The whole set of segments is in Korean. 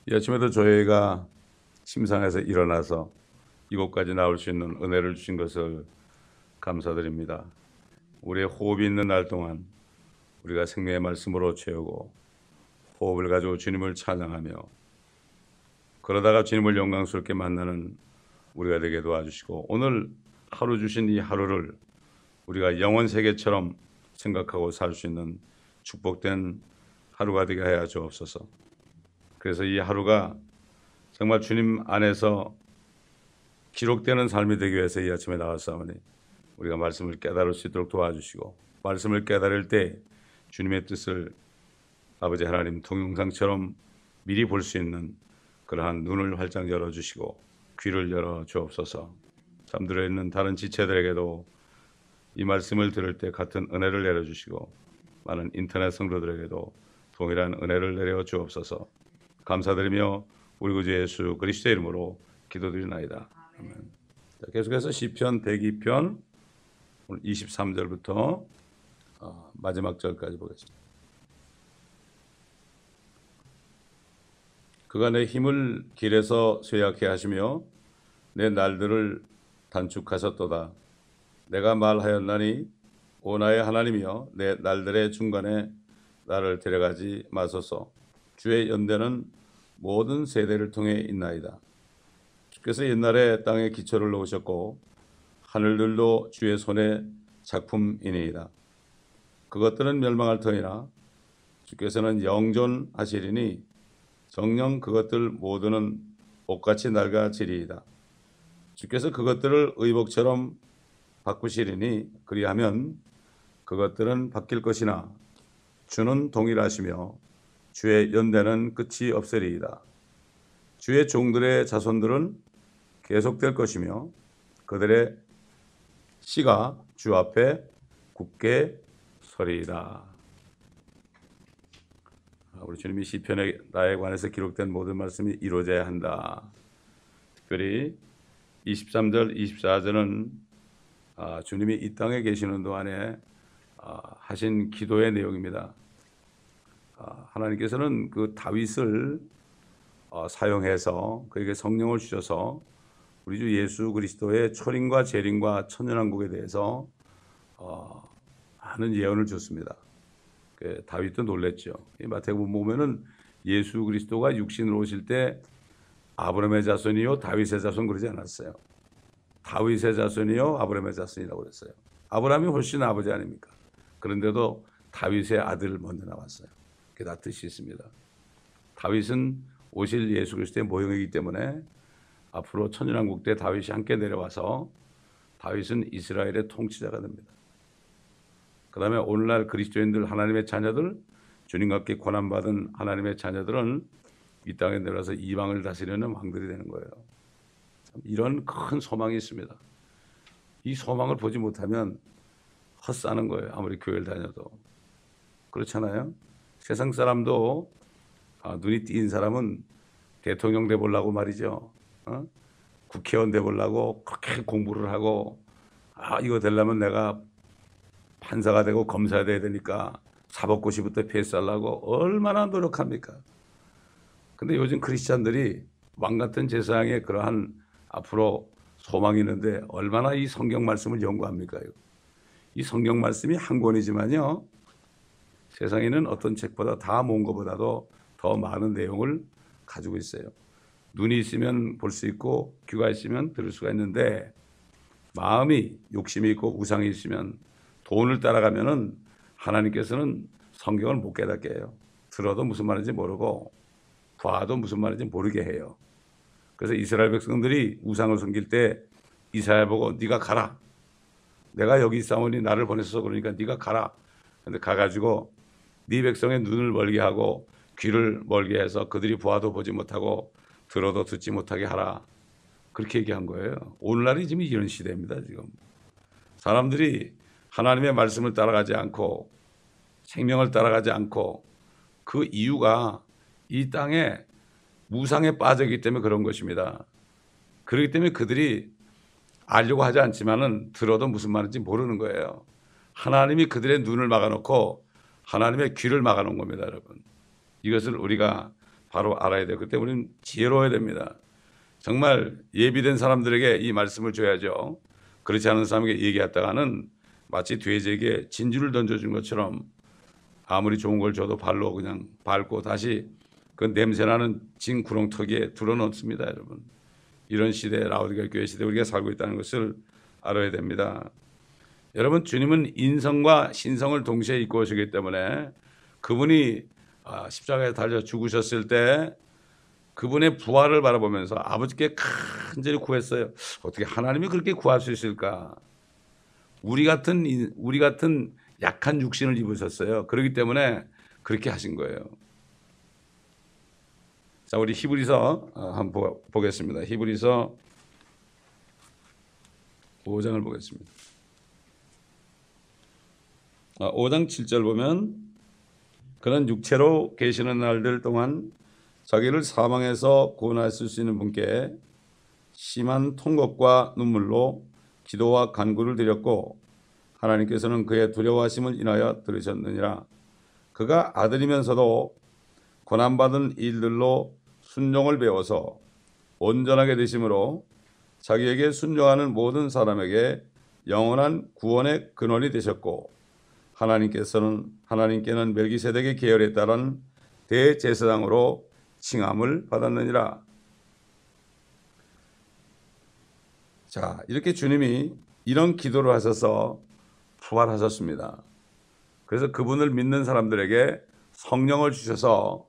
이 아침에도 저희가 침상에서 일어나서 이곳까지 나올 수 있는 은혜를 주신 것을 감사드립니다. 우리의 호흡이 있는 날 동안 우리가 생명의 말씀으로 채우고 호흡을 가지고 주님을 찬양하며 그러다가 주님을 영광스럽게 만나는 우리가 되게 도와주시고, 오늘 하루 주신 이 하루를 우리가 영원 세계처럼 생각하고 살 수 있는 축복된 하루가 되게 하여 주옵소서. 그래서 이 하루가 정말 주님 안에서 기록되는 삶이 되기 위해서 이 아침에 나왔사오니 우리가 말씀을 깨달을 수 있도록 도와주시고, 말씀을 깨달을 때 주님의 뜻을 아버지 하나님 동영상처럼 미리 볼 수 있는 그러한 눈을 활짝 열어주시고 귀를 열어 주옵소서. 잠들어 있는 다른 지체들에게도 이 말씀을 들을 때 같은 은혜를 내려주시고, 많은 인터넷 성도들에게도 동일한 은혜를 내려 주옵소서. 감사드리며 우리 구주 예수 그리스도의 이름으로 기도드리나이다. 아멘. 자, 계속해서 시편 102편 오늘 23절부터 마지막 절까지 보겠습니다. 그가 내 힘을 길에서 쇠약해 하시며 내 날들을 단축하셨도다. 내가 말하였나니 오 나의 하나님이여, 내 날들의 중간에 나를 데려가지 마소서. 주의 연대는 모든 세대를 통해 있나이다. 주께서 옛날에 땅에 기초를 놓으셨고 하늘들도 주의 손의 작품이니이다. 그것들은 멸망할 터이나 주께서는 영존하시리니 정녕 그것들 모두는 옷같이 낡아지리이다. 주께서 그것들을 의복처럼 바꾸시리니 그리하면 그것들은 바뀔 것이나 주는 동일하시며 주의 연대는 끝이 없으리이다. 주의 종들의 자손들은 계속될 것이며 그들의 씨가 주 앞에 굳게 서리이다. 우리 주님이 시편에 나에 관해서 기록된 모든 말씀이 이루어져야 한다. 특별히 23절, 24절은 주님이 이 땅에 계시는 동안에 하신 기도의 내용입니다. 하나님께서는 그 다윗을 사용해서 그에게 성령을 주셔서 우리 주 예수 그리스도의 초림과 재림과 천년왕국에 대해서 많은 예언을 줬습니다. 다윗도 놀랬죠. 마태복음 보면은 예수 그리스도가 육신으로 오실 때 아브라함의 자손이요 다윗의 자손 그러지 않았어요. 다윗의 자손이요 아브라함의 자손이라고 그랬어요. 아브라함이 훨씬 아버지 아닙니까? 그런데도 다윗의 아들 먼저 나왔어요. 그게 다 뜻이 있습니다. 다윗은 오실 예수 그리스도의 모형이기 때문에 앞으로 천년왕국 때 다윗이 함께 내려와서 다윗은 이스라엘의 통치자가 됩니다. 그 다음에 오늘날 그리스도인들, 하나님의 자녀들, 주님과 함께 고난받은 하나님의 자녀들은 이 땅에 내려와서 이방을 다스리는 왕들이 되는 거예요. 이런 큰 소망이 있습니다. 이 소망을 보지 못하면 헛사는 거예요. 아무리 교회를 다녀도. 그렇잖아요. 세상 사람도 눈이 띄인 사람은 대통령 돼보려고 말이죠. 국회의원 돼보려고 그렇게 공부를 하고 이거 되려면 내가 판사가 되고 검사가 돼야 되니까 사법고시부터 패스하려고 얼마나 노력합니까? 근데 요즘 크리스찬들이 왕같은 세상에 그러한 앞으로 소망이 있는데 얼마나 이 성경 말씀을 연구합니까? 이 성경 말씀이 한 권이지만요, 세상에는 어떤 책보다 다 모은 것보다도 더 많은 내용을 가지고 있어요. 눈이 있으면 볼 수 있고 귀가 있으면 들을 수가 있는데, 마음이 욕심이 있고 우상이 있으면 돈을 따라가면은 하나님께서는 성경을 못 깨닫게 해요. 들어도 무슨 말인지 모르고 봐도 무슨 말인지 모르게 해요. 그래서 이스라엘 백성들이 우상을 섬길 때 이사야 보고 네가 가라. 내가 여기 있사오니 나를 보내셔서 그러니까 네가 가라. 근데 가가지고 네 백성의 눈을 멀게 하고 귀를 멀게 해서 그들이 보아도 보지 못하고 들어도 듣지 못하게 하라. 그렇게 얘기한 거예요. 오늘날이 지금 이런 시대입니다. 지금 사람들이 하나님의 말씀을 따라가지 않고 생명을 따라가지 않고, 그 이유가 이 땅에 무상에 빠졌기 때문에 그런 것입니다. 그렇기 때문에 그들이 알려고 하지 않지만은 들어도 무슨 말인지 모르는 거예요. 하나님이 그들의 눈을 막아놓고 하나님의 귀를 막아놓은 겁니다, 여러분. 이것을 우리가 바로 알아야 돼요. 그때 우리는 지혜로워야 됩니다. 정말 예비된 사람들에게 이 말씀을 줘야죠. 그렇지 않은 사람에게 얘기했다가는 마치 돼지에게 진주를 던져준 것처럼 아무리 좋은 걸 줘도 발로 그냥 밟고 다시 그 냄새나는 진 구렁텅이에 들어넣습니다. 여러분, 이런 시대, 라오디게아 교회 시대 우리가 살고 있다는 것을 알아야 됩니다. 여러분, 주님은 인성과 신성을 동시에 입고 오시기 때문에 그분이 십자가에 달려 죽으셨을 때 그분의 부활을 바라보면서 아버지께 간절히 구했어요. 어떻게 하나님이 그렇게 구할 수 있을까? 우리 같은 약한 육신을 입으셨어요. 그렇기 때문에 그렇게 하신 거예요. 자, 우리 히브리서 한번 보겠습니다. 히브리서 5장을 보겠습니다. 5장 7절 보면 그는 육체로 계시는 날들 동안 자기를 사망에서 구원하실 수 있는 분께 심한 통곡과 눈물로 기도와 간구를 드렸고 하나님께서는 그의 두려워하심을 인하여 들으셨느니라. 그가 아들이면서도 고난받은 일들로 순종을 배워서 온전하게 되심으로 자기에게 순종하는 모든 사람에게 영원한 구원의 근원이 되셨고 하나님께는 멜기세덱의 계열에 따른 대제사장으로 칭함을 받았느니라. 자, 이렇게 주님이 이런 기도를 하셔서 부활하셨습니다. 그래서 그분을 믿는 사람들에게 성령을 주셔서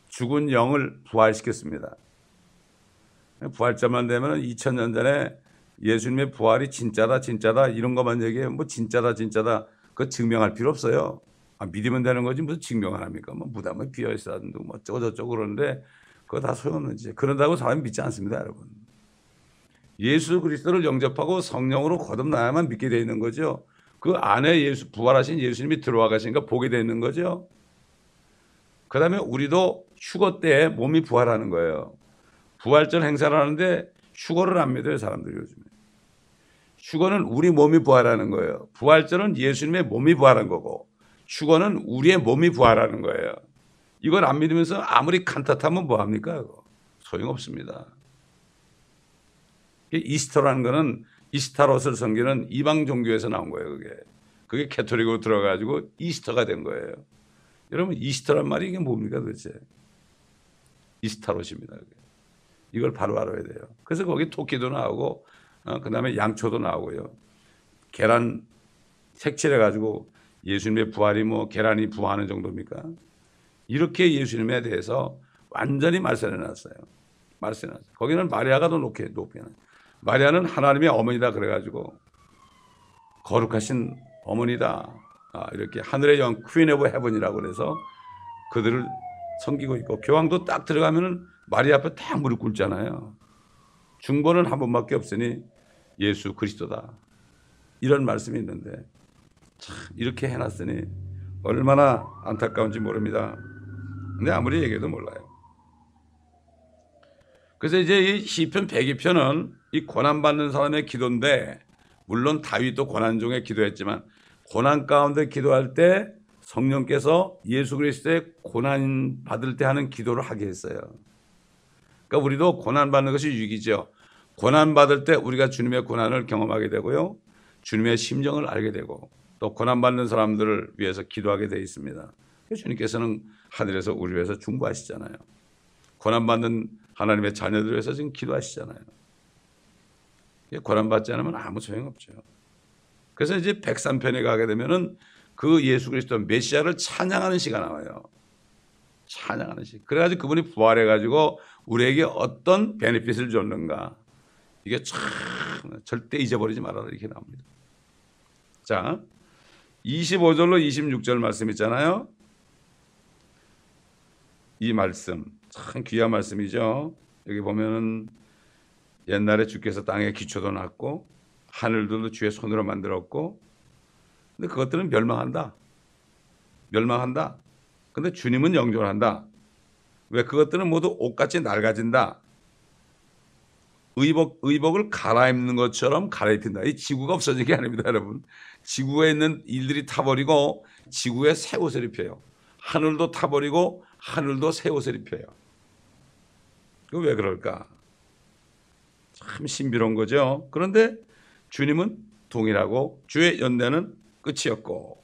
죽은 영을 부활시켰습니다. 부활절만 되면 2000년 전에 예수님의 부활이 진짜다 이런 것만 얘기해요. 뭐 진짜다 그거 증명할 필요 없어요. 믿으면 되는 거지 무슨 증명을 합니까? 뭐 무덤에 비어있었는데 뭐 어쩌고저쩌고 그러는데 그거 다 소용없는 짓. 그런다고 사람이 믿지 않습니다, 여러분. 예수 그리스도를 영접하고 성령으로 거듭나야만 믿게 되어 있는 거죠. 그 안에 부활하신 예수님이 들어와 가시니까 보게 되는 거죠. 그 다음에 우리도 휴거 때 몸이 부활하는 거예요. 부활절 행사를 하는데 휴거를 안 믿어요, 사람들이 요즘에. 휴거는 우리 몸이 부활하는 거예요. 부활절은 예수님의 몸이 부활한 거고 휴거는 우리의 몸이 부활하는 거예요. 이걸 안 믿으면서 아무리 칸탓하면 뭐합니까? 소용없습니다. 이스터라는 거는 이스타롯을 섬기는 이방 종교에서 나온 거예요. 그게 캐토릭으로 들어가지고 이스터가 된 거예요. 여러분, 이스터란 말이 이게 뭡니까 도대체? 이스타롯입니다. 이걸 바로 알아야 돼요. 그래서 거기 토끼도 나오고 그 다음에 양초도 나오고요. 계란 색칠해가지고 예수님의 부활이 뭐 계란이 부화하는 정도입니까? 이렇게 예수님에 대해서 완전히 말씀해놨어요. 거기는 마리아가 더 높게. 마리아는 하나님의 어머니다 그래가지고 거룩하신 어머니다. 이렇게 하늘의 영 퀸 오브 헤븐이라고 그래서 그들을 섬기고 있고 교황도 딱 들어가면은 마리아 앞에 딱 무릎 꿇잖아요. 중보는 한 번밖에 없으니 예수 그리스도다. 이런 말씀이 있는데 참 이렇게 해놨으니 얼마나 안타까운지 모릅니다. 근데 아무리 얘기해도 몰라요. 그래서 이제 이 시편 102편은 이 고난받는 사람의 기도인데 물론 다윗도 고난 중에 기도했지만 고난 가운데 기도할 때 성령께서 예수 그리스도의 고난 받을 때 하는 기도를 하게 했어요. 그러니까 우리도 고난 받는 것이 유익이죠. 고난 받을 때 우리가 주님의 고난을 경험하게 되고요. 주님의 심정을 알게 되고 또 고난 받는 사람들을 위해서 기도하게 되어 있습니다. 주님께서는 하늘에서 우리 위해서 중보하시잖아요. 고난 받는 하나님의 자녀들을 위해서 지금 기도하시잖아요. 고난 받지 않으면 아무 소용없죠. 그래서 이제 103편에 가게 되면은 그 예수 그리스도 메시아를 찬양하는 시가 나와요. 찬양하는 시. 그래가지고 그분이 부활해가지고 우리에게 어떤 베네핏을 줬는가. 이게 참 절대 잊어버리지 말아라 이렇게 나옵니다. 자, 25절로 26절 말씀 있잖아요. 이 말씀 참 귀한 말씀이죠. 여기 보면은 옛날에 주께서 땅에 기초도 놨고 하늘들도 주의 손으로 만들었고 근데 그것들은 멸망한다. 근데 주님은 영존한다. 왜? 그것들은 모두 옷같이 낡아진다. 의복을 갈아입는 것처럼 갈아입힌다. 이 지구가 없어진 게 아닙니다, 여러분. 지구에 있는 일들이 타버리고 지구에 새 옷을 입혀요. 하늘도 타버리고 하늘도 새 옷을 입혀요. 그 왜 그럴까? 참 신비로운 거죠. 그런데 주님은 동일하고 주의 연대는 끝이었고,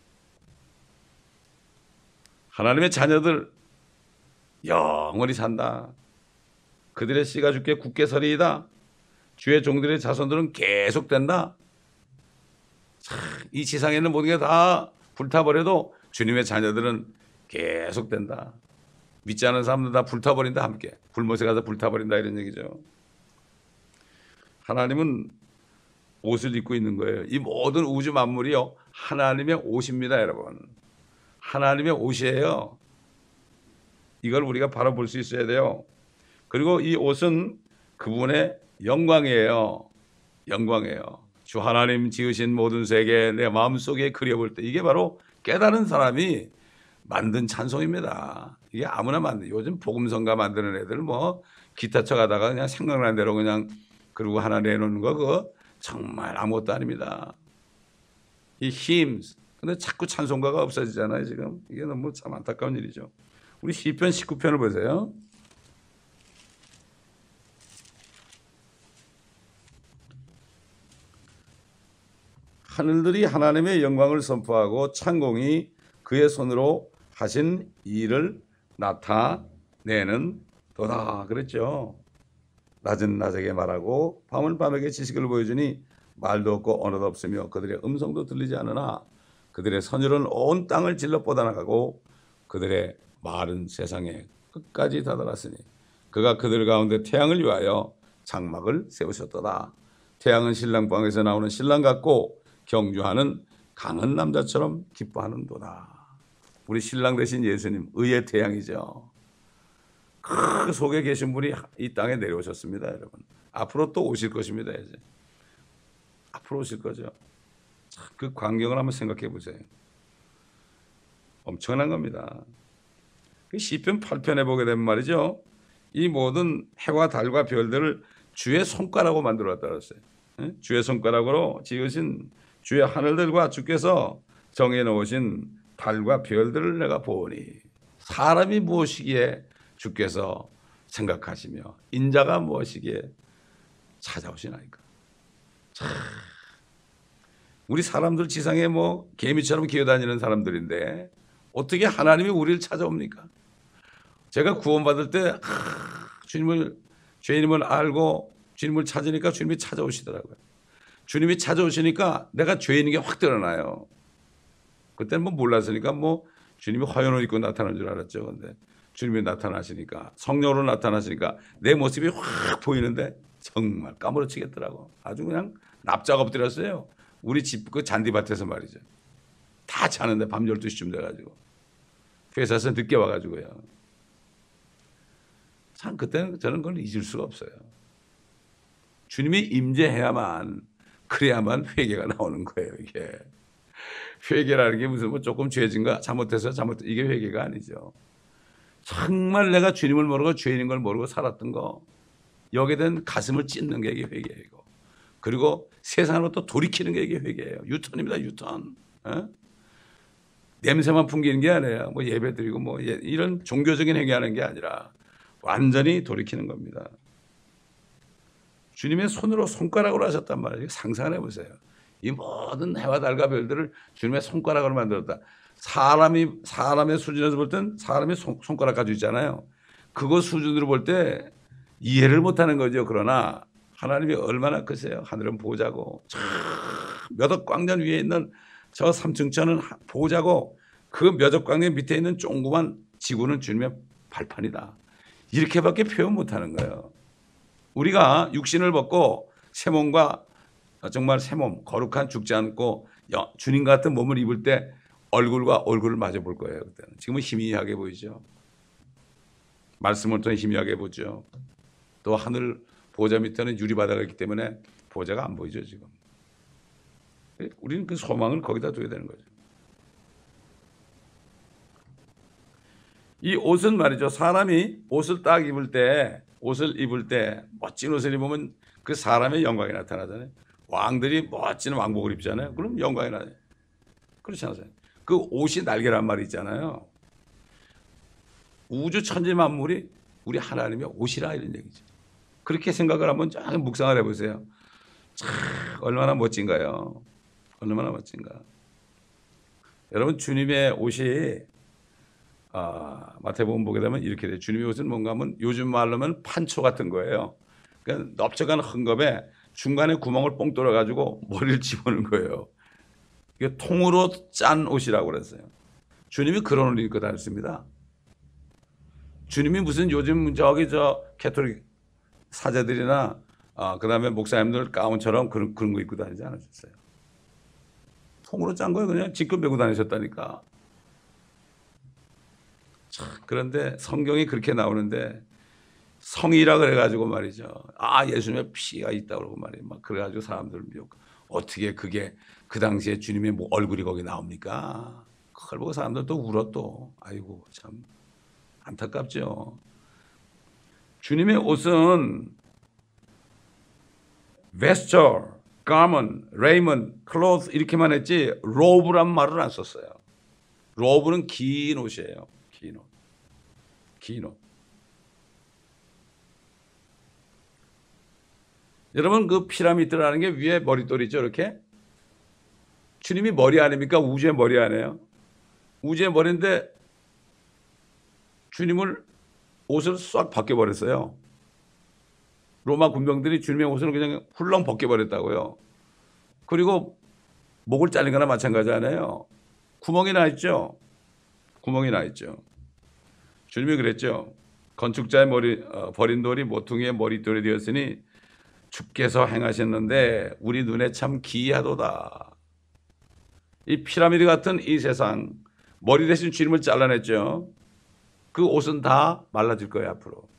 하나님의 자녀들 영원히 산다. 그들의 씨가 주께 굳게 서리이다. 주의 종들의 자손들은 계속된다. 이 지상에 있는 모든 게 다 불타버려도 주님의 자녀들은 계속된다. 믿지 않은 사람들 다 불타버린다. 함께 불못에 가서 불타버린다 이런 얘기죠. 하나님은 옷을 입고 있는 거예요. 이 모든 우주 만물이요 하나님의 옷입니다. 여러분, 하나님의 옷이에요. 이걸 우리가 바로 볼 수 있어야 돼요. 그리고 이 옷은 그분의 영광이에요. 영광이에요. 주 하나님 지으신 모든 세계 내 마음속에 그려볼 때 이게 바로 깨달은 사람이 만든 찬송입니다. 이게 아무나 만든, 요즘 복음성가 만드는 애들 뭐 기타 쳐가다가 그냥 생각나는 대로 그냥 그리고 하나 내놓는 거 그거 정말 아무것도 아닙니다. 이 힘, 근데 자꾸 찬송가가 없어지잖아요 지금. 이게 너무 참 안타까운 일이죠. 우리 시편 19편을 보세요. 하늘들이 하나님의 영광을 선포하고 창공이 그의 손으로 하신 일을 나타내는 도다 그랬죠. 낮은 낮에게 말하고 밤은 밤에게 지식을 보여주니 말도 없고 언어도 없으며 그들의 음성도 들리지 않으나 그들의 선율은 온 땅을 질러 뻗어나가고 그들의 말은 세상의 끝까지 다다랐으니 그가 그들 가운데 태양을 위하여 장막을 세우셨도다. 태양은 신랑방에서 나오는 신랑 같고 경주하는 강한 남자처럼 기뻐하는도다. 우리 신랑 되신 예수님 의의 태양이죠. 그 속에 계신 분이 이 땅에 내려오셨습니다. 여러분, 앞으로 또 오실 것입니다. 이제 앞으로 오실 거죠. 그 광경을 한번 생각해 보세요. 엄청난 겁니다. 시편 8편에 보게 되면 말이죠, 이 모든 해와 달과 별들을 주의 손가락으로 만들었다 그랬어요. 주의 손가락으로 지으신 주의 하늘들과 주께서 정해 놓으신 달과 별들을 내가 보니 사람이 무엇이기에 주께서 생각하시며 인자가 무엇이기에 찾아오시나이까. 참, 우리 사람들 지상에 뭐 개미처럼 기어다니는 사람들인데 어떻게 하나님이 우리를 찾아옵니까? 제가 구원받을 때 주님을, 죄인임을 알고 주님을 찾으니까 주님이 찾아오시더라고요. 주님이 찾아오시니까 내가 죄인인 게 확 드러나요. 그때는 뭐 몰랐으니까 뭐 주님이 화연을 입고 나타난 줄 알았죠. 근데 주님이 나타나시니까, 성령으로 나타나시니까 내 모습이 확 보이는데 정말 까무러치겠더라고. 아주 그냥 납작 엎드렸어요. 우리 집 그 잔디밭에서 말이죠. 다 자는데 밤 12시쯤 돼가지고 회사에서 늦게 와가지고요. 참 그때는 저는 그걸 잊을 수가 없어요. 주님이 임재해야만, 그래야만 회개가 나오는 거예요. 이게 회개라는 게 무슨 뭐 조금 죄진가 잘못해서 이게 회개가 아니죠. 정말 내가 주님을 모르고 죄인인 걸 모르고 살았던 거, 여기에 대한 가슴을 찢는 게 이게 회개이고, 그리고 세상으로 또 돌이키는 게 이게 회개예요. 유턴입니다. 유턴. 냄새만 풍기는 게 아니에요. 뭐 예배 드리고 뭐 이런 종교적인 행위하는 게 아니라 완전히 돌이키는 겁니다. 주님의 손으로, 손가락으로 하셨단 말이에요. 상상해 보세요. 이 모든 해와 달과 별들을 주님의 손가락으로 만들었다. 사람의 수준에서 볼 땐 사람이 손가락 가지고 있잖아요. 그거 수준으로 볼 때 이해를 못하는 거죠. 그러나 하나님이 얼마나 크세요. 하늘은 보자고, 몇 억 광년 위에 있는 저 삼층천은 보자고, 그 몇 억 광년 밑에 있는 조그만 지구는 주님의 발판이다. 이렇게밖에 표현 못하는 거예요. 우리가 육신을 벗고 새 몸과, 정말 새 몸, 거룩한 죽지 않고 주님 같은 몸을 입을 때 얼굴과 얼굴을 마주 볼 거예요. 그때는. 지금은 희미하게 보이죠. 말씀을 통해 희미하게 보죠. 또 하늘 보좌 밑에는 유리바다가 있기 때문에 보좌가 안 보이죠. 지금 우리는 그 소망을 거기다 둬야 되는 거죠. 이 옷은 말이죠, 사람이 옷을 딱 입을 때, 멋진 옷을 입으면 그 사람의 영광이 나타나잖아요. 왕들이 멋진 왕복을 입잖아요. 그럼 영광이 나요. 그렇지 않아요? 그 옷이 날개란 말이 있잖아요. 우주 천지 만물이 우리 하나님의 옷이라 이런 얘기죠. 그렇게 생각을 한번 쫙 묵상을 해보세요. 참 얼마나 멋진가요? 얼마나 멋진가. 여러분 주님의 옷이 마태복음 보게 되면 이렇게 돼요. 주님의 옷은 뭔가 하면 요즘 말로는 판초 같은 거예요. 그러니까 넓적한 헝겊에 중간에 구멍을 뽕 뚫어가지고 머리를 집어넣은 거예요. 이게 통으로 짠 옷이라고 그랬어요. 주님이 그런 옷을 입고 다녔습니다. 주님이 무슨 요즘 저 캐톨릭 사제들이나 그다음에 목사님들 가운처럼 그런 거 입고 다니지 않으셨어요. 통으로 짠 거예요. 그냥 지껏 메고 다니셨다니까. 참, 그런데 성경이 그렇게 나오는데 성이라 그래가지고 말이죠. 예수님의 피가 있다고 그러고 말이에요. 막 그래가지고 사람들 미혹. 어떻게 그게 그 당시에 주님의 뭐 얼굴이 거기 나옵니까? 그걸 보고 사람들 또 울어 또. 아이고 참 안타깝죠. 주님의 옷은 vesture, garment, raiment, clothes 이렇게만 했지 robe란 말을 안 썼어요. robe는 긴 옷이에요. 긴 옷. 긴 옷. 여러분 그 피라미드라는 게 위에 머릿돌이죠. 이렇게. 주님이 머리 아닙니까? 우주의 머리 아니에요? 우주의 머리인데 주님을 옷을 싹 벗겨버렸어요. 로마 군병들이 주님의 옷을 그냥 훌렁 벗겨버렸다고요. 그리고 목을 잘린 거나 마찬가지잖아요. 구멍이 나 있죠. 구멍이 나 있죠. 주님이 그랬죠. 건축자의 머리 버린 돌이 모퉁이의 머릿돌이 되었으니 주께서 행하셨는데 우리 눈에 참 기이하도다. 이 피라미드 같은 이 세상 머리 대신 주님을 잘라냈죠. 그 옷은 다 말라질 거예요 앞으로.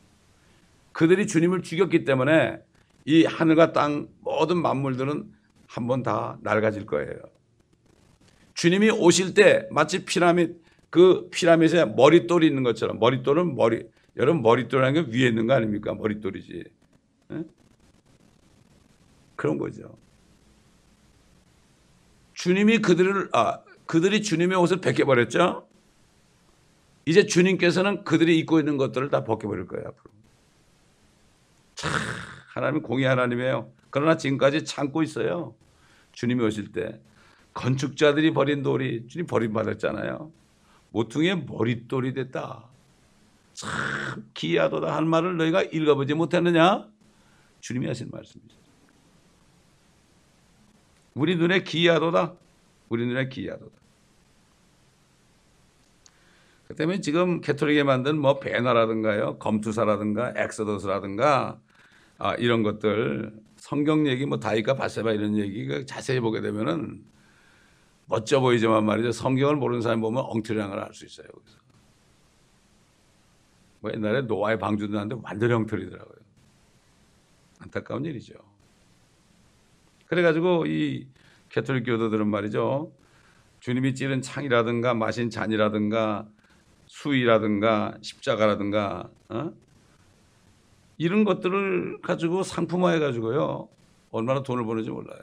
그들이 주님을 죽였기 때문에 이 하늘과 땅 모든 만물들은 한번 다 낡아질 거예요. 주님이 오실 때 마치 그 피라미드에 머릿돌이 있는 것처럼 머릿돌은 여러분 머릿돌이라는 게 위에 있는 거 아닙니까? 머릿돌이지. 네? 그런 거죠. 주님이 그들이 주님의 옷을 벗겨버렸죠. 이제 주님께서는 그들이 입고 있는 것들을 다 벗겨버릴 거예요 앞으로. 참 하나님은 공의 하나님이에요. 그러나 지금까지 참고 있어요. 주님이 오실 때 건축자들이 버린 돌이 주님 버림받았잖아요. 모퉁이의 머릿돌이 됐다. 참 기이하도다 한 말을 너희가 읽어보지 못했느냐? 주님이 하신 말씀이죠. 우리 눈에 기이하도다. 우리 눈에 기이하도다. 그 때문에 지금 캐톨릭에 만든 뭐 베나라든가요, 검투사라든가 엑소더스라든가 이런 것들 성경 얘기 뭐 다윗과 바세바 이런 얘기 자세히 보게 되면은 멋져 보이지만 말이죠. 성경을 모르는 사람 보면 엉터리라는 걸 알 수 있어요. 거기서. 뭐 옛날에 노아의 방주도 나는데 완전히 엉터리더라고요. 안타까운 일이죠. 그래가지고 이 캐톨릭 교도들은 말이죠. 주님이 찌른 창이라든가 마신 잔이라든가 수의라든가 십자가라든가 이런 것들을 가지고 상품화해 가지고요. 얼마나 돈을 버는지 몰라요.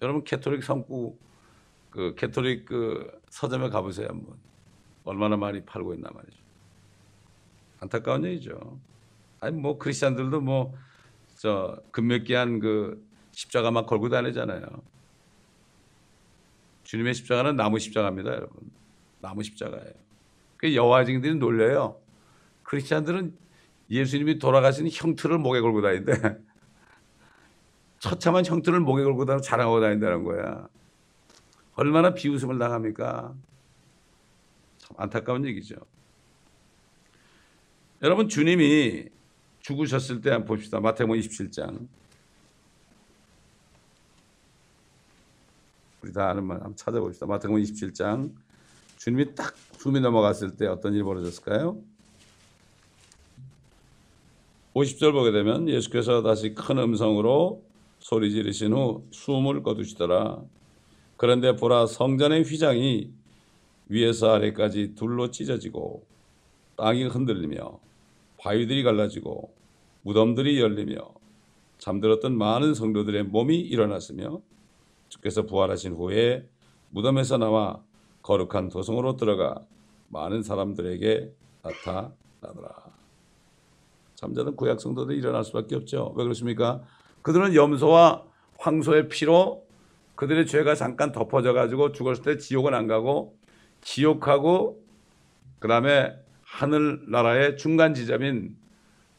여러분 캐톨릭 성구 캐톨릭 서점에 가보세요 한번. 얼마나 많이 팔고 있나 말이죠. 안타까운 얘기죠. 아니 뭐 크리스찬들도 뭐 금메기한 십자가 막 걸고 다니잖아요. 주님의 십자가는 나무 십자가입니다, 여러분. 나무 십자가예요. 그 여호와 증인들이 놀려요. 크리스찬들은 예수님이 돌아가신 형틀을 목에 걸고 다니는데 처참한 형틀을 목에 걸고 다니고 자랑하고 다닌다는 거야. 얼마나 비웃음을 당합니까? 참 안타까운 얘기죠. 여러분 주님이 죽으셨을 때 한번 봅시다. 마태복음 27장. 우리 다 아는 말 한번 찾아봅시다. 마태복음 27장. 주님이 딱 숨이 넘어갔을 때 어떤 일이 벌어졌을까요? 50절 보게 되면 예수께서 다시 큰 음성으로 소리 지르신 후 숨을 거두시더라. 그런데 보라 성전의 휘장이 위에서 아래까지 둘로 찢어지고 땅이 흔들리며 바위들이 갈라지고 무덤들이 열리며 잠들었던 많은 성도들의 몸이 일어났으며 주께서 부활하신 후에 무덤에서 나와 거룩한 도성으로 들어가 많은 사람들에게 나타나더라. 잠자던 구약 성도들이 일어날 수밖에 없죠. 왜 그렇습니까? 그들은 염소와 황소의 피로 그들의 죄가 잠깐 덮어져 가지고 죽었을 때 지옥은 안 가고 지옥하고 그다음에 하늘나라의 중간 지점인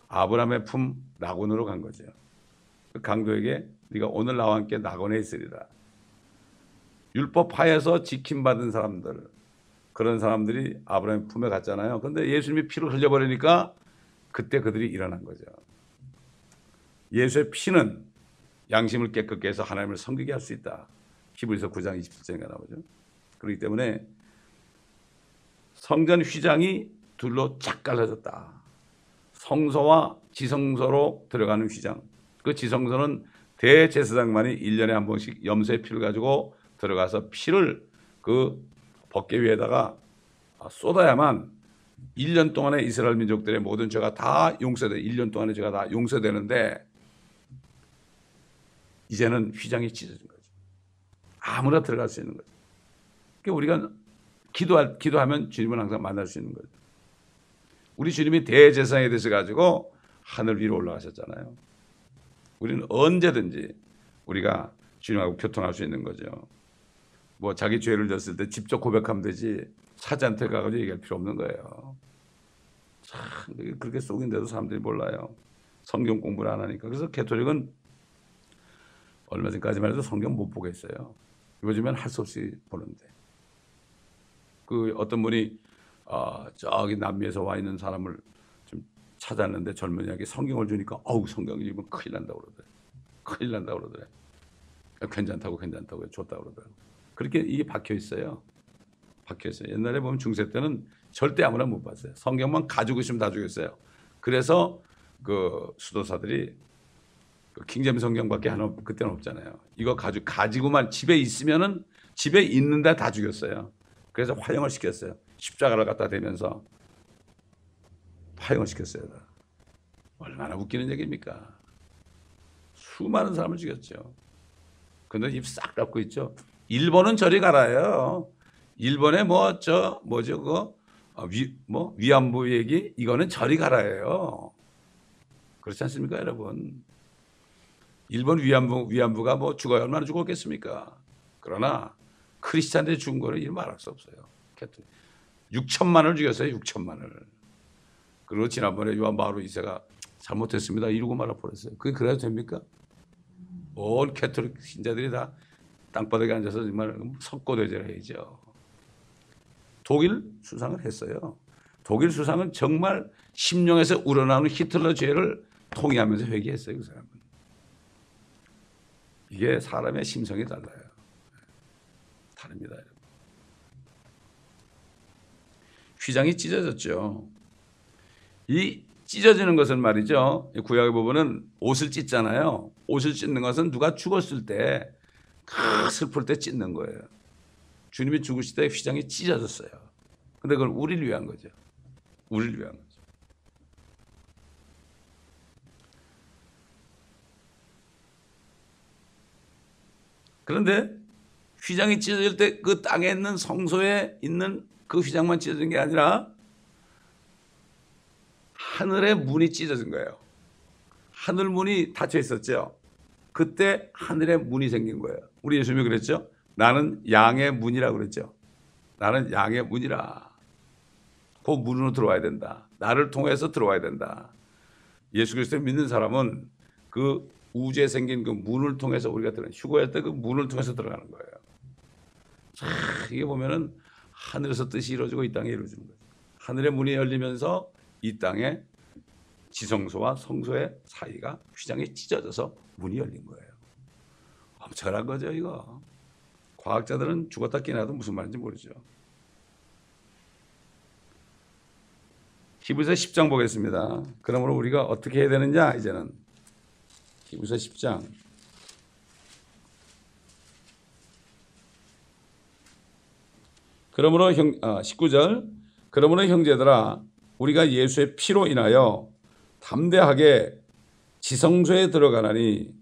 아브라함의 품 낙원으로 간 거죠. 그 강도에게 네가 오늘 나와 함께 낙원에 있으리라. 율법 하에서 지킴받은 사람들, 그런 사람들이 아브라함의 품에 갔잖아요. 그런데 예수님이 피를 흘려버리니까 그때 그들이 일어난 거죠. 예수의 피는 양심을 깨끗게 해서 하나님을 섬기게 할 수 있다. 히브리서 9장 27절에 나오죠. 그렇기 때문에 성전 휘장이 둘로 쫙 갈라졌다. 성소와 지성소로 들어가는 휘장. 그 지성소는 대제사장만이 1년에 한 번씩 염소의 피를 가지고 들어가서 피를 그 법궤 위에다가 쏟아야만 1년 동안에 이스라엘 민족들의 모든 죄가 다 용서돼. 1년 동안의 죄가 다 용서되는데 이제는 휘장이 찢어진 거죠. 아무나 들어갈 수 있는 거죠. 그러니까 우리가 기도하면 주님은 항상 만날 수 있는 거죠. 우리 주님이 대제사장이 되셔가지고 하늘 위로 올라가셨잖아요. 우리는 언제든지 우리가 주님하고 교통할 수 있는 거죠. 뭐 자기 죄를 졌을 때 직접 고백하면 되지 사자한테 가가지고 얘기할 필요 없는 거예요. 참 그렇게 속인데도 사람들이 몰라요. 성경 공부를 안 하니까. 그래서 가톨릭은 얼마 전까지만 해도 성경 못 보겠어요. 요즘엔 할 수 없이 보는데. 그 어떤 분이 저기 남미에서 와 있는 사람을 좀 찾았는데 젊은이에게 성경을 주니까 어우 성경을 읽으면 큰일 난다고 그러더래. 큰일 난다고 그러더래. 괜찮다고 줬다고 그러더라고요. 그렇게 이게 박혀 있어요. 박혀 있어요. 옛날에 보면 중세 때는 절대 아무나 못 봤어요. 성경만 가지고 있으면 다 죽였어요. 그래서 그 수도사들이 그 킹제임 성경밖에 하나 그때는 없잖아요. 이거 가지고만 집에 있으면은 집에 있는데 다 죽였어요. 그래서 화형을 시켰어요. 십자가를 갖다 대면서 화형을 시켰어요. 얼마나 웃기는 얘기입니까? 수많은 사람을 죽였죠. 근데 입 싹 닫고 있죠. 일본은 저리 가라요. 일본에 위안부 얘기 이거는 저리 가라예요. 그렇지 않습니까, 여러분? 일본 위안부가 뭐 죽어야 얼마나 죽었겠습니까? 그러나 크리스찬들이 죽은 거는 이름 말할 수 없어요. 6천만을 죽였어요. 6천만을. 그리고 지난번에 요한 바오로 2세가 잘못했습니다. 이러고 말아버렸어요. 그게 그래도 됩니까? 온 캐톨릭 신자들이 다 땅바닥에 앉아서 정말 석고대죄를 해야죠. 독일 수상을 했어요. 독일 수상은 정말 심령에서 우러나오는 히틀러 죄를 통회하면서 회개했어요. 그 사람은. 이게 사람의 심성이 달라요. 다릅니다. 여러분. 휘장이 찢어졌죠. 이 찢어지는 것은 말이죠. 구약의 부분은 옷을 찢잖아요. 옷을 찢는 것은 누가 죽었을 때 슬플 때 찢는 거예요. 주님이 죽으실 때 휘장이 찢어졌어요. 근데 그건 우리를 위한 거죠. 우리를 위한 거죠. 그런데 휘장이 찢어질 때 그 땅에 있는 성소에 있는 그 휘장만 찢어진 게 아니라 하늘의 문이 찢어진 거예요. 하늘 문이 닫혀 있었죠. 그때 하늘의 문이 생긴 거예요. 우리 예수님이 그랬죠. 나는 양의 문이라고 그랬죠. 나는 양의 문이라. 그 문으로 들어와야 된다. 나를 통해서 들어와야 된다. 예수 그리스도를 믿는 사람은 그 우주에 생긴 그 문을 통해서 우리가 휴거할 때 그 문을 통해서 들어가는 거예요. 자, 이게 보면은 하늘에서 뜻이 이루어지고 이 땅에 이루어지는 거예요. 하늘의 문이 열리면서 이 땅에 지성소와 성소의 사이가 휘장이 찢어져서 문이 열린 거예요. 엄청난 거죠, 이거. 과학자들은 죽었다 깨나도 무슨 말인지 모르죠. 히브리서 10장 보겠습니다. 그러므로 우리가 어떻게 해야 되느냐, 이제는. 히브리서 10장. 그러므로 19절. 그러므로 형제들아, 우리가 예수의 피로 인하여 담대하게 지성소에 들어가나니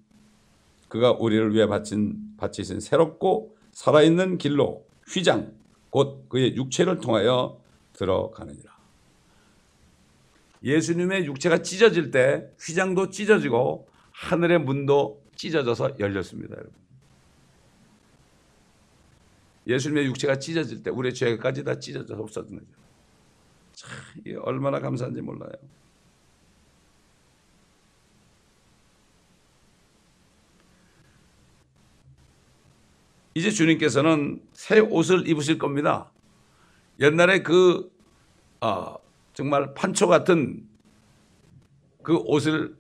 그가 우리를 위해 바치신 새롭고 살아있는 길로 휘장 곧 그의 육체를 통하여 들어가느니라. 예수님의 육체가 찢어질 때 휘장도 찢어지고 하늘의 문도 찢어져서 열렸습니다. 여러분. 예수님의 육체가 찢어질 때 우리의 죄까지 다 찢어져서 없어지는 거죠. 참 이게 얼마나 감사한지 몰라요. 이제 주님께서는 새 옷을 입으실 겁니다. 옛날에 정말 판초 같은 그 옷을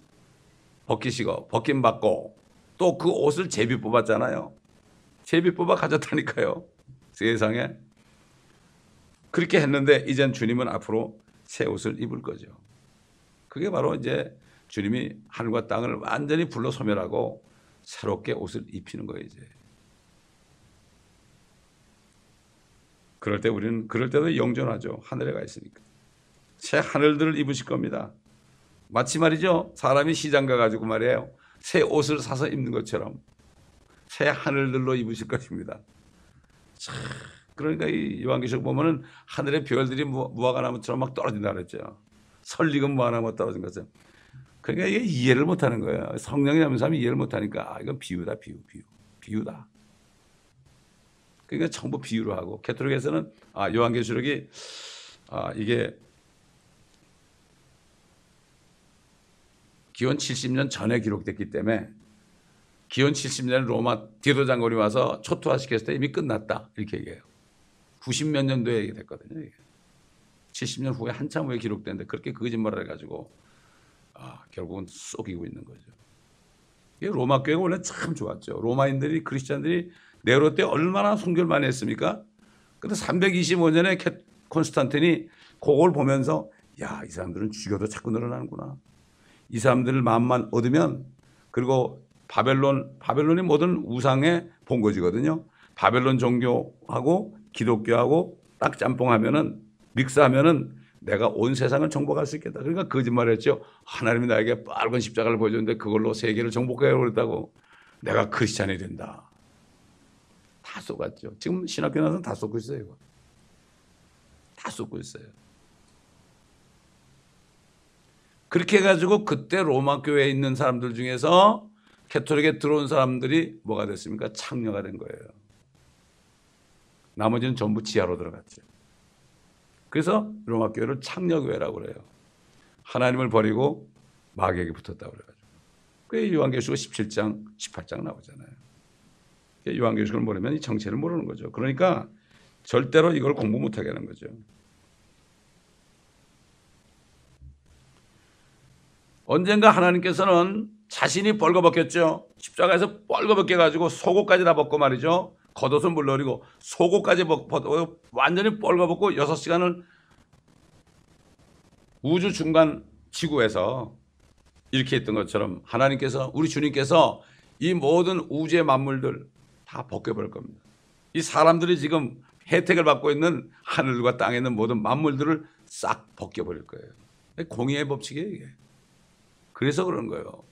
벗기시고 벗김받고 또 그 옷을 제비 뽑았잖아요. 제비 뽑아 가졌다니까요. 세상에. 그렇게 했는데 이젠 주님은 앞으로 새 옷을 입을 거죠. 그게 바로 이제 주님이 하늘과 땅을 완전히 불러 소멸하고 새롭게 옷을 입히는 거예요. 이제. 그럴 때 우리는 그럴 때도 영존하죠. 하늘에 가 있으니까. 새 하늘들을 입으실 겁니다. 마치 말이죠. 사람이 시장 가가지고 말이에요. 새 옷을 사서 입는 것처럼 새 하늘들로 입으실 것입니다. 참, 그러니까 이 요한계시록 보면은 하늘의 별들이 무화과나무처럼 막 떨어진다 그랬죠. 설익은 무화과나무 떨어진 것처럼. 그러니까 이게 이해를 못하는 거예요. 성령이 없는 사람이 이해를 못하니까 이건 비유다, 비유다. 그러니까 전부 비유로 하고 캐톨릭에서는 요한계시록이 이게 기원 70년 전에 기록됐기 때문에 기원 70년 로마 디도 장군이 와서 초토화시켰을 때 이미 끝났다 이렇게 얘기해요. 90몇 년도에 얘기됐거든요. 이게. 70년 후에 한참 후에 기록됐는데 그렇게 거짓말을 해가지고 결국은 속이고 있는 거죠. 이게 로마 교회가 원래 참 좋았죠. 로마인들이 크리스찬들이 네로 때 얼마나 순교를 많이 했습니까? 근데 325년에 콘스탄틴이 그걸 보면서 이 사람들은 죽여도 자꾸 늘어나는구나. 이 사람들 마음만 얻으면 그리고 바벨론이 모든 우상의 본거지거든요. 바벨론 종교하고 기독교하고 딱 짬뽕하면은 믹스하면은 내가 온 세상을 정복할 수 있겠다. 그러니까 거짓말했죠. 하나님이 나에게 빨간 십자가를 보여줬는데 그걸로 세계를 정복하려고 그랬다고. 내가 크리스찬이 된다. 다 속았죠. 지금 신학교 나서는 다 속고 있어요. 이거. 다 속고 있어요. 그렇게 해가지고 그때 로마 교회에 있는 사람들 중에서 캐톨릭에 들어온 사람들이 뭐가 됐습니까? 창녀가 된 거예요. 나머지는 전부 지하로 들어갔죠. 그래서 로마 교회를 창녀교회라고 그래요. 하나님을 버리고 마귀에게 붙었다고 그래가지고. 그게 요한계시록 17장, 18장 나오잖아요. 요한계시록을 모르면 이 정체를 모르는 거죠. 그러니까 절대로 이걸 공부 못하게 하는 거죠. 언젠가 하나님께서는 자신이 벌거벗겼죠. 십자가에서 벌거벗겨가지고 속옷까지 다 벗고 말이죠. 겉옷은 물론이고 속옷까지 벗고 완전히 벌거벗고 6시간을 우주 중간 지구에서 이렇게 했던 것처럼 하나님께서 우리 주님께서 이 모든 우주의 만물들 다 벗겨버릴 겁니다. 이 사람들이 지금 혜택을 받고 있는 하늘과 땅에 있는 모든 만물들을 싹 벗겨버릴 거예요. 공의의 법칙이에요 이게. 그래서 그런 거예요.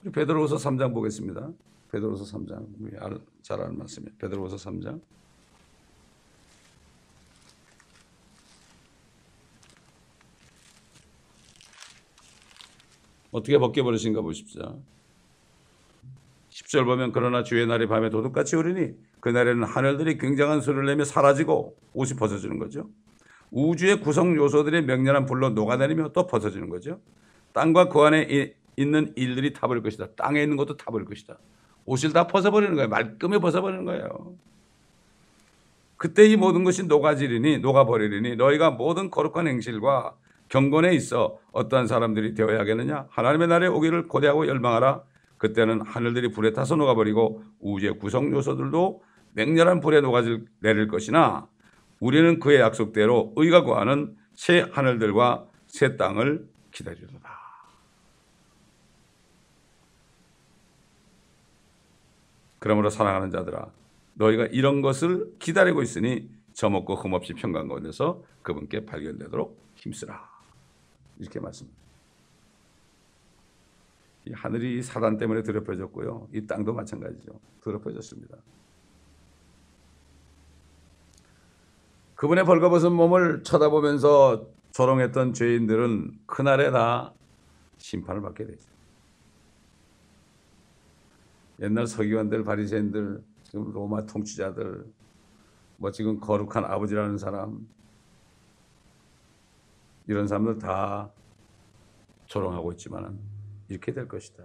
우리 베드로후서 3장 보겠습니다. 베드로후서 3장 잘 아는 말씀이에요. 베드로후서 3장 어떻게 벗겨버리신가 보십시오. 10절 보면 그러나 주의 날이 밤에 도둑같이 오리니 그날에는 하늘들이 굉장한 소리를 내며 사라지고 옷이 벗어지는 거죠. 우주의 구성 요소들이 맹렬한 불로 녹아내리며 또 벗어지는 거죠. 땅과 그 안에 있는 일들이 타버릴 것이다. 땅에 있는 것도 타버릴 것이다. 옷을 다 벗어버리는 거예요. 말끔히 벗어버리는 거예요. 그때 이 모든 것이 녹아버리리니 너희가 모든 거룩한 행실과 경건에 있어 어떠한 사람들이 되어야 하겠느냐. 하나님의 날에 오기를 고대하고 열망하라. 그때는 하늘들이 불에 타서 녹아버리고 우주의 구성 요소들도 맹렬한 불에 녹아내릴 것이나 우리는 그의 약속대로 의가 구하는 새 하늘들과 새 땅을 기다리도다. 그러므로 사랑하는 자들아 너희가 이런 것을 기다리고 있으니 저먹고 흠없이 평강 가운데서 그분께 발견되도록 힘쓰라. 이렇게 말씀합니다. 이 하늘이 사단 때문에 더럽혀졌고요. 이 땅도 마찬가지죠. 더럽혀졌습니다. 그분의 벌거벗은 몸을 쳐다보면서 조롱했던 죄인들은 그날에 다 심판을 받게 되죠. 옛날 서기관들, 바리새인들, 지금 로마 통치자들, 뭐 지금 거룩한 아버지라는 사람, 이런 사람들 다 조롱하고 있지만 이렇게 될 것이다.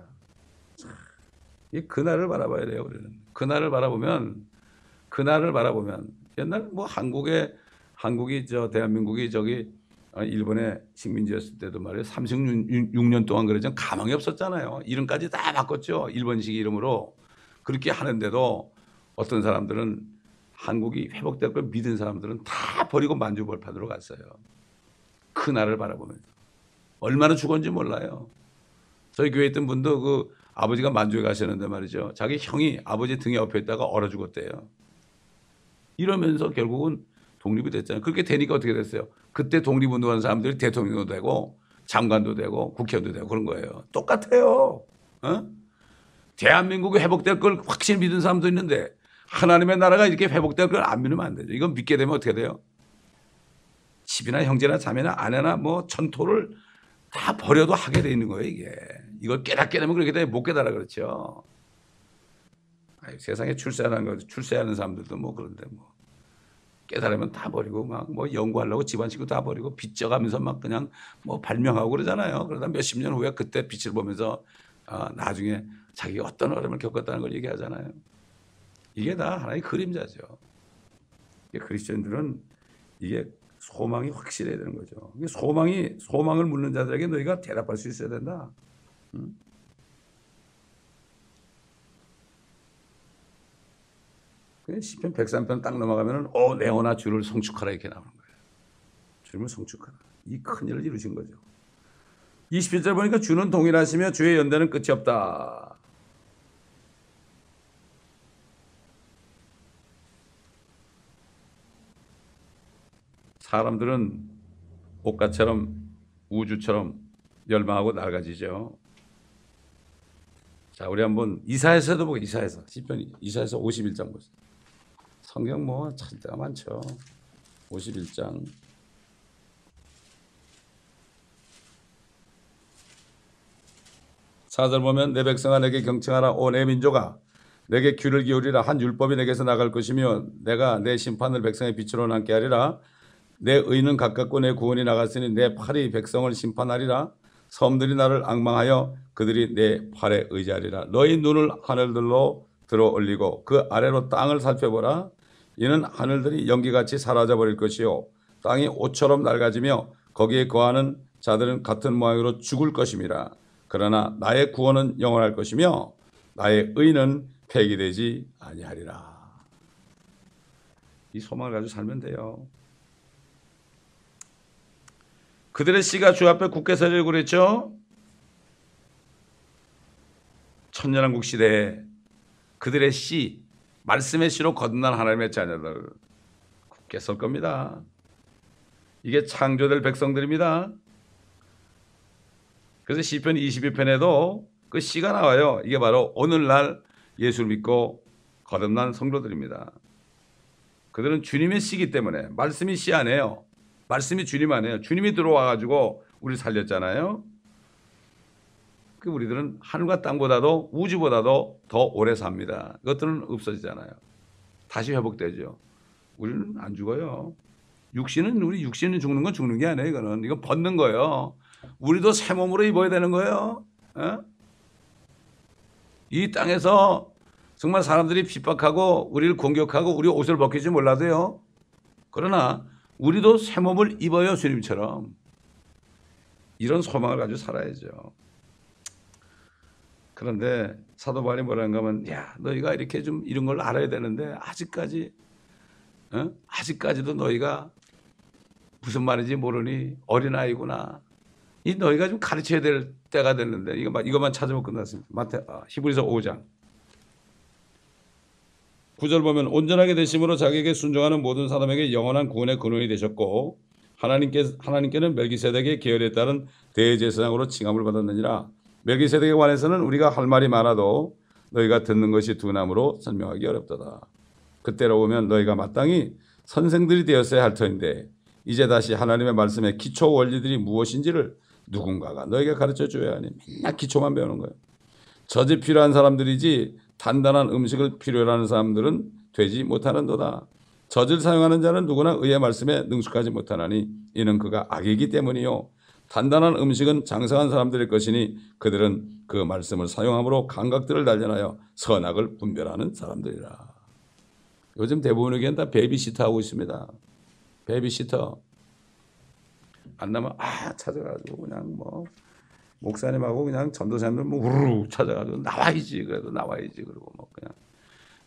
이 그날을 바라봐야 돼요. 우리는 그날을 바라보면 옛날 뭐 한국이 대한민국이 일본의 식민지였을 때도 말이에요. 36년 동안 그러죠. 가망이 없었잖아요. 이름까지 다 바꿨죠. 일본식 이름으로. 그렇게 하는데도 어떤 사람들은 한국이 회복될 걸 믿은 사람들은 다 버리고 만주벌판으로 갔어요. 그날을 바라보면서. 얼마나 죽었는지 몰라요. 저희 교회에 있던 분도 그 아버지가 만주에 가셨는데 말이죠. 자기 형이 아버지 등에 엎여 있다가 얼어 죽었대요. 이러면서 결국은 독립이 됐잖아요. 그렇게 되니까 어떻게 됐어요? 그때 독립운동하는 사람들이 대통령도 되고 장관도 되고 국회의원도 되고 그런 거예요. 똑같아요. 어? 대한민국이 회복될 걸 확실히 믿은 사람도 있는데 하나님의 나라가 이렇게 회복될 걸 안 믿으면 안 되죠. 이건 믿게 되면 어떻게 돼요? 집이나 형제나 자매나 아내나 뭐 전토를 다 버려도 하게 돼 있는 거예요. 이게. 이걸 깨닫게 되면 그렇게 돼. 못 깨달아 그렇죠. 세상에 출세하는 사람들도 뭐 그런데 뭐 깨달으면 다 버리고 막 뭐 연구하려고 집안 식구 다 버리고 빚져가면서 막 그냥 뭐 발명하고 그러잖아요. 그러다 몇십 년 후에 그때 빛을 보면서 나중에 자기가 어떤 어려움을 겪었다는 걸 얘기하잖아요. 이게 다 하나의 그림자죠. 그리스도인들은 이게 소망이 확실해야 되는 거죠. 소망을 묻는 자들에게 너희가 대답할 수 있어야 된다. 시편 103편 딱 넘어가면은 내 영혼아 주를 성축하라 이렇게 나오는 거예요. 주님을 성축하라. 이 큰 일을 이루신 거죠. 27절 보니까 주는 동일하시며 주의 연대는 끝이 없다. 사람들은 옷가처럼 우주처럼 멸망하고 낡아지죠. 자, 우리 한번 이사야서도 보고 시편 이사야서 51장 보세요. 성경 뭐 찾을 데가 많죠. 51장 4절 보면 내 백성아 내게 경청하라. 오 내 민족아 내게 귀를 기울이라. 한 율법이 내게서 나갈 것이며 내가 내 심판을 백성의 빛으로 남게 하리라. 내 의는 가깝고 내 구원이 나갔으니 내 팔이 백성을 심판하리라. 섬들이 나를 앙망하여 그들이 내 팔에 의지하리라. 너희 눈을 하늘들로 들어 올리고 그 아래로 땅을 살펴보라. 이는 하늘들이 연기같이 사라져버릴 것이요 땅이 옷처럼 낡아지며 거기에 거하는 자들은 같은 모양으로 죽을 것임이라. 그러나 나의 구원은 영원할 것이며 나의 의는 폐기되지 아니하리라. 이 소망을 가지고 살면 돼요. 그들의 씨가 주 앞에 굳게 서리라고 그랬죠. 천년왕국 시대에 그들의 씨, 말씀의 씨로 거듭난 하나님의 자녀들 굳게 설 겁니다. 이게 창조될 백성들입니다. 그래서 시편 22편에도 그 씨가 나와요. 이게 바로 오늘날 예수를 믿고 거듭난 성도들입니다. 그들은 주님의 씨이기 때문에 말씀이 씨 아니에요. 말씀이 주님 아니에요. 주님이 들어와가지고 우리 살렸잖아요. 그 우리들은 하늘과 땅보다도 우주보다도 더 오래 삽니다. 그것들은 없어지잖아요. 다시 회복되죠. 우리는 안 죽어요. 우리 육신은 죽는 건 죽는 게 아니에요. 이건 벗는 거예요. 우리도 새 몸으로 입어야 되는 거예요. 에? 이 땅에서 정말 사람들이 핍박하고 우리를 공격하고 우리 옷을 벗길지 몰라도요. 그러나 우리도 새 몸을 입어요. 주님처럼. 이런 소망을 가지고 살아야죠. 그런데 사도 바울이 뭐라는가 하면 너희가 이렇게 좀 이런 걸 알아야 되는데 아직까지도 너희가 무슨 말인지 모르니 어린아이구나. 이 너희가 좀 가르쳐야 될 때가 됐는데 이것만 찾으면 끝났습니다. 히브리서 5장 9절 보면 온전하게 되심으로 자기에게 순종하는 모든 사람에게 영원한 구원의 근원이 되셨고 하나님께는 멜기세덱의 계열에 따른 대제사장으로 칭함을 받았느니라. 멜기세덱에 관해서는 우리가 할 말이 많아도 너희가 듣는 것이 둔함으로 설명하기 어렵도다. 그때로 보면 너희가 마땅히 선생들이 되었어야 할 터인데 이제 다시 하나님의 말씀의 기초 원리들이 무엇인지를 누군가가 너에게 가르쳐 줘야 하니 맨날 기초만 배우는 거예요. 젖이 필요한 사람들이지 단단한 음식을 필요로 하는 사람들은 되지 못하는도다. 젖을 사용하는 자는 누구나 의의 말씀에 능숙하지 못하나니 이는 그가 악이기 때문이요. 단단한 음식은 장성한 사람들의 것이니 그들은 그 말씀을 사용함으로 감각들을 단련하여 선악을 분별하는 사람들이라. 요즘 대부분의 교회는 다 베이비시터 하고 있습니다. 베이비시터. 안 나면 찾아가지고 그냥 뭐 목사님하고 그냥 전도사님들 뭐 우르르 찾아가지고 나와야지. 그래도 나와야지. 그러고 뭐 그냥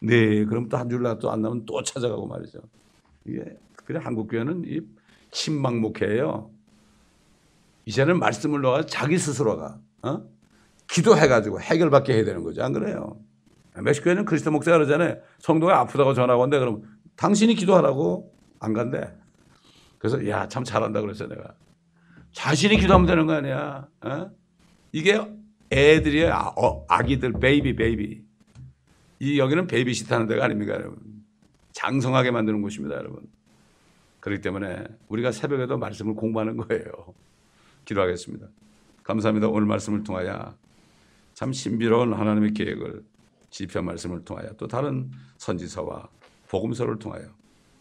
네 그럼 또 한 줄 나 또 안 나면 또 찾아가고 말이죠. 이게 그래 한국 교회는 이 신망목회예요. 이제는 말씀을 넣어서 자기 스스로가 기도해가지고 해결받게 해야 되는 거죠. 안 그래요? 멕시코에는 그리스도 목사가 그러잖아요. 성도가 아프다고 전화가 온대. 그럼 당신이 기도하라고 안 간대. 그래서 야, 참 잘한다 그랬어요. 내가. 자신이 기도하면 되는 거 아니야. 이게 애들이에요. 아기들 베이비. 여기는 베이비시트 하는 데가 아닙니까 여러분. 장성하게 만드는 곳입니다 여러분. 그렇기 때문에 우리가 새벽에도 말씀을 공부하는 거예요. 기도하겠습니다. 감사합니다. 오늘 말씀을 통하여 참 신비로운 하나님의 계획을 시편 말씀을 통하여 또 다른 선지서와 복음서를 통하여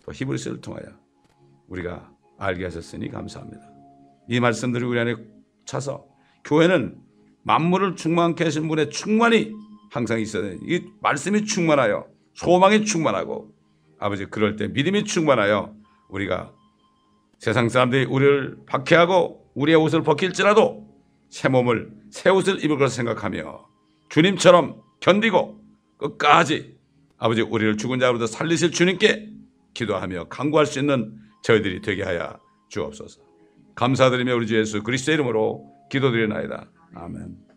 또 히브리서를 통하여 우리가 알게 하셨으니 감사합니다. 이 말씀들이 우리 안에 차서 교회는 만물을 충만케 하신 분의 충만이 항상 있어야 돼요. 이 말씀이 충만하여 소망이 충만하고 아버지 그럴 때 믿음이 충만하여 우리가 세상 사람들이 우리를 박해하고 우리의 옷을 벗길지라도 새 몸을 새 옷을 입을 것을 생각하며 주님처럼 견디고 끝까지 아버지 우리를 죽은 자로부터 살리실 주님께 기도하며 간구할 수 있는 저희들이 되게 하여 주옵소서. 감사드리며 우리 주 예수 그리스도의 이름으로 기도드리나이다. 아멘.